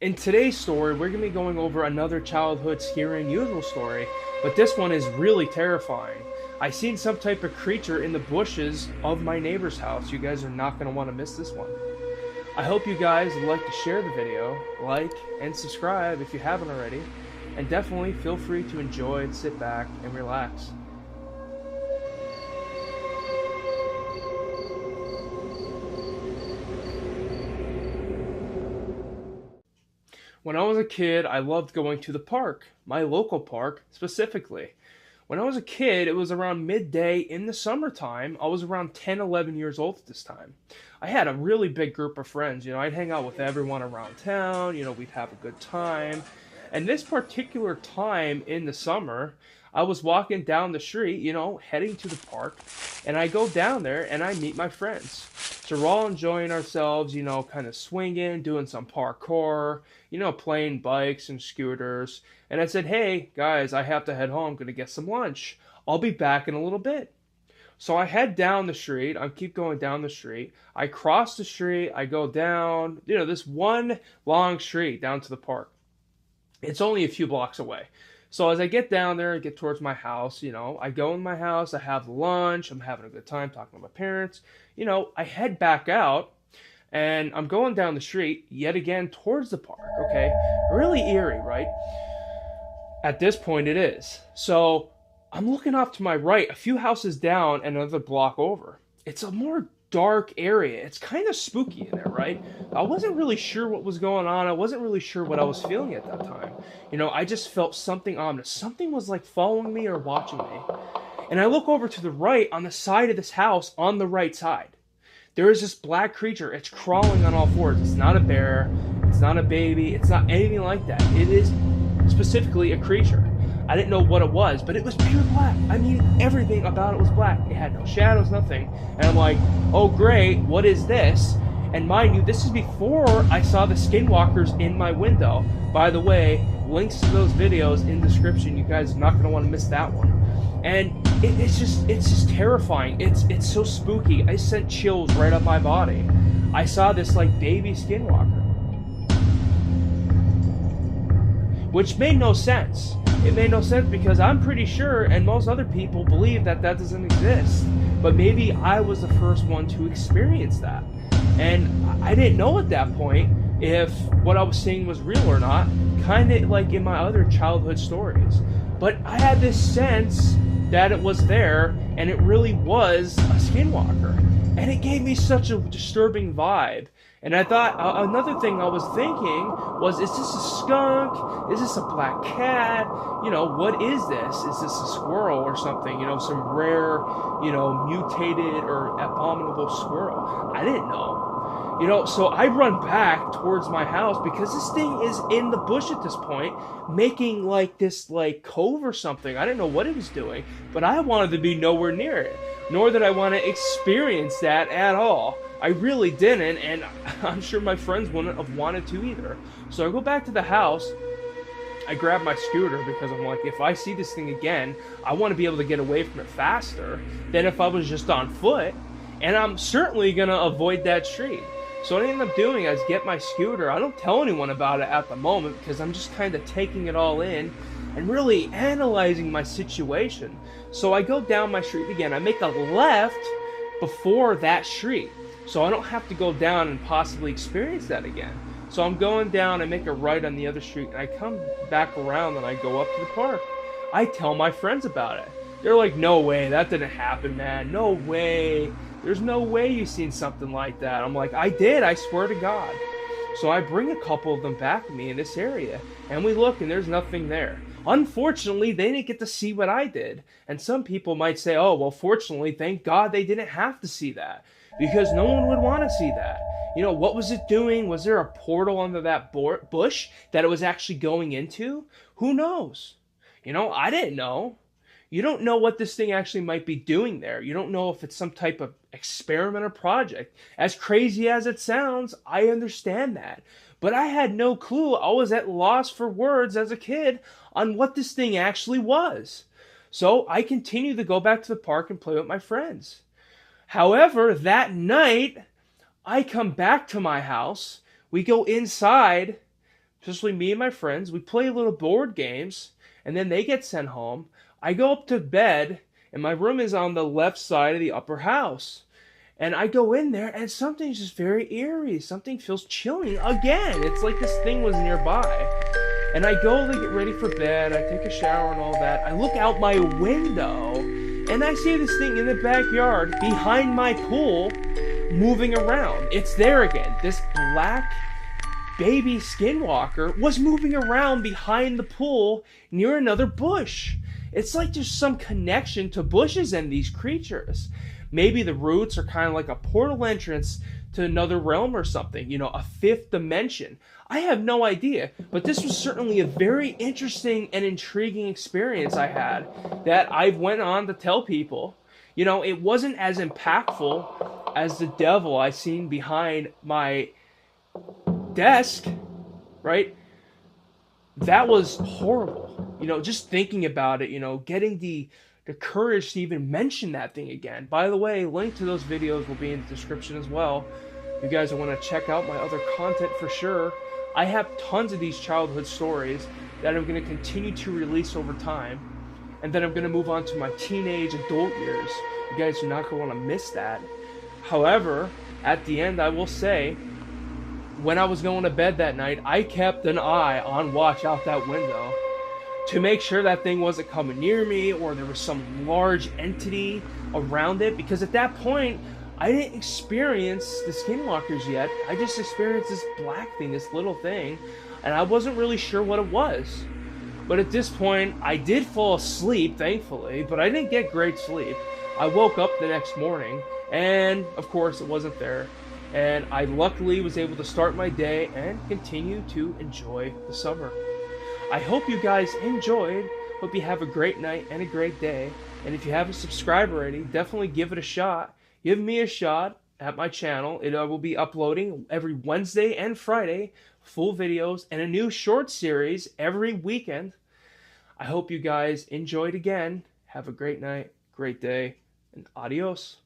In today's story, we're going to be going over another childhood scary and unusual story, but this one is really terrifying. I seen some type of creature in the bushes of my neighbor's house. You guys are not going to want to miss this one. I hope you guys would like to share the video, like, and subscribe if you haven't already, and definitely feel free to enjoy and sit back and relax. When I was a kid, I loved going to the park, my local park specifically. When I was a kid, it was around midday in the summertime. I was around 10, 11 years old at this time. I had a really big group of friends. I'd hang out with everyone around town. We'd have a good time. And this particular time in the summer, I was walking down the street, heading to the park, and I go down there and I meet my friends. So we're all enjoying ourselves, kind of swinging, doing some parkour, playing bikes and scooters. And I said, hey, guys, I have to head home. I'm going to get some lunch. I'll be back in a little bit. So I head down the street. I keep going down the street. I cross the street. I go down, this one long street down to the park. It's only a few blocks away. So as I get down there and get towards my house, I go in my house, I have lunch, I'm having a good time talking to my parents. I head back out and I'm going down the street yet again towards the park, okay? Really eerie, right? At this point it is. So I'm looking off to my right, a few houses down and another block over. It's a more dark area. It's kind of spooky in there, right? I wasn't really sure what was going on. I wasn't really sure what I was feeling at that time. I just felt something ominous. Something was like following me or watching me. And I look over to the right on the side of this house on the right side. There is this black creature. It's crawling on all fours. It's not a bear. It's not a baby. It's not anything like that. It is specifically a creature. I didn't know what it was, but it was pure black. I mean, everything about it was black. It had no shadows, nothing. And I'm like, oh great, what is this? And mind you, this is before I saw the skinwalkers in my window. By the way, links to those videos in the description. You guys are not going to want to miss that one. And it's just terrifying. It's so spooky. I sent chills right up my body. I saw this like baby skinwalker, which made no sense. It made no sense because I'm pretty sure, and most other people believe that doesn't exist. But maybe I was the first one to experience that. And I didn't know at that point if what I was seeing was real or not, kind of like in my other childhood stories. But I had this sense that it was there, and it really was a skinwalker. And it gave me such a disturbing vibe. And I thought, another thing I was thinking was, is this a skunk? Is this a black cat? What is this? Is this a squirrel or something? Some rare, mutated or abominable squirrel. I didn't know. So I run back towards my house because this thing is in the bush at this point, making like this like cove or something. I didn't know what it was doing, but I wanted to be nowhere near it, nor did I want to experience that at all. I really didn't, and I'm sure my friends wouldn't have wanted to either. So I go back to the house, I grab my scooter because I'm like, if I see this thing again, I want to be able to get away from it faster than if I was just on foot, and I'm certainly going to avoid that street. So what I end up doing is get my scooter. I don't tell anyone about it at the moment because I'm just kind of taking it all in and really analyzing my situation. So I go down my street again. I make a left before that street, so I don't have to go down and possibly experience that again. So I'm going down, I make a right on the other street, and I come back around and I go up to the park. I tell my friends about it. They're like, no way, that didn't happen, man. No way. There's no way you've seen something like that. I'm like, I did, I swear to God. So I bring a couple of them back with me in this area, and we look, and there's nothing there. Unfortunately, they didn't get to see what I did. And some people might say, oh, well, fortunately, thank God they didn't have to see that, because no one would want to see that. What was it doing? Was there a portal under that bush that it was actually going into? Who knows? I didn't know. You don't know what this thing actually might be doing there. You don't know if it's some type of experiment or project. As crazy as it sounds, I understand that. But I had no clue. I was at loss for words as a kid on what this thing actually was. So I continued to go back to the park and play with my friends. However, that night, I come back to my house. We go inside, especially me and my friends. We play little board games, and then they get sent home. I go up to bed, and my room is on the left side of the upper house. And I go in there, and something's just very eerie. Something feels chilling again. It's like this thing was nearby. And I go to get ready for bed. I take a shower and all that. I look out my window, and I see this thing in the backyard behind my pool moving around. It's there again. This black baby skinwalker was moving around behind the pool near another bush. It's like there's some connection to bushes and these creatures. Maybe the roots are kind of like a portal entrance to another realm or something, you know, a fifth dimension. I have no idea, but this was certainly a very interesting and intriguing experience I had that I went on to tell people. You know, it wasn't as impactful as the devil I seen behind my desk, right? That was horrible. You know, just thinking about it, you know, getting the courage to even mention that thing again. By the way, link to those videos will be in the description as well. You guys will want to check out my other content for sure. I have tons of these childhood stories that I'm going to continue to release over time. And then I'm going to move on to my teenage adult years. You guys are not going to want to miss that. However, at the end, I will say, when I was going to bed that night, I kept an eye on watch out that window to make sure that thing wasn't coming near me or there was some large entity around it. Because at that point, I didn't experience the skinwalkers yet. I just experienced this black thing, this little thing, and I wasn't really sure what it was. But at this point, I did fall asleep, thankfully, but I didn't get great sleep. I woke up the next morning, and of course, it wasn't there. And I luckily was able to start my day and continue to enjoy the summer. I hope you guys enjoyed. Hope you have a great night and a great day. And if you haven't subscribed already, definitely give it a shot. Give me a shot at my channel. I will be uploading every Wednesday and Friday full videos and a new short series every weekend. I hope you guys enjoyed again. Have a great night, great day, and adios.